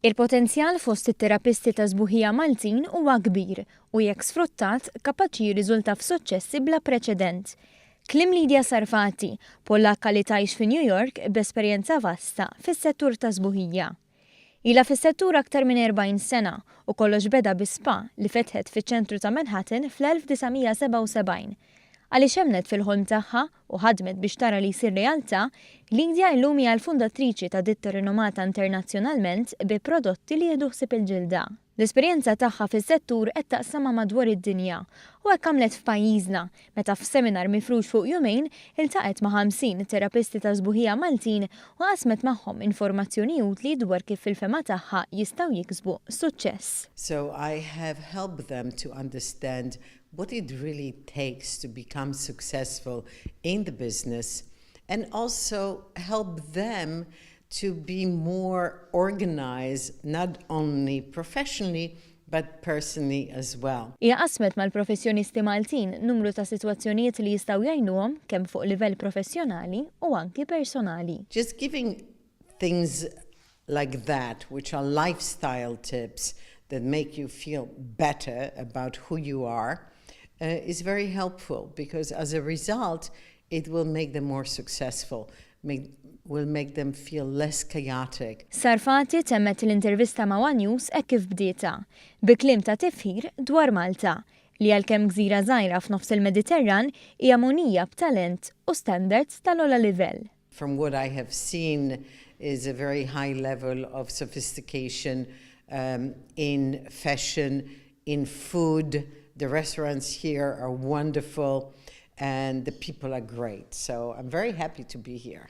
Il-potenzjal fost it-terapisti ta' sbuħija Maltin huwa kbir u jekk sfruttat kapaċi jirriżulta f'suċċessi bla preċedent. Klim Lidja Sarfati, Pollakka li tgħix fi New York b'esperjenza vasta fis-settur ta' sbuħija. Ilha fis-settur aktar minn 40 sena u kollox beda bi spa li fetħet fiċ-ċentru ta' Manhattan fl-1977. Għaliex hemmnet fil-ħolm tagħha u ħadmet biex tara li jsir realtà, Lidja llum hija l-fundatriċi ta' ditta rinomata internazzjonalment bi prodotti li jieħdu ħsieb il-ġilda. L-esperjenza tagħha fis-settur qed taqsamha madwar id-dinja u hekk għamlet f'pajjiżna meta f'seminar mifrux fuq jumejn iltaqet ma' 50 terapisti ta' sbuħija Maltin u qasmet magħhom informazzjoni utli dwar kif fil-fema tagħha jistgħu jiksbu suċċess. So I have helped them to understand what it really takes to become successful in the business and also help them to be more organized, not only professionally, but personally as well. Hija qasmet mal-professjonisti Maltin numru ta' sitwazzjonijiet li jistgħu jgħinuhom kemm fuq livell professjonali u anki personali. Just giving things like that, which are lifestyle tips that make you feel better about who you are, is very helpful because as a result, it will make them more successful, will make them feel less chaotic. Sarfati temmet l-intervista ma' One News hekk kif bdieta, bi kliem ta' tifħir dwar Malta, li għalkemm gżira żgħira f'nofs il-Mediterran hija munija b'talent u standards tal-ogħla livell. From what I have seen is a very high level of sophistication in fashion, in food. The restaurants here are wonderful and the people are great. So I'm very happy to be here.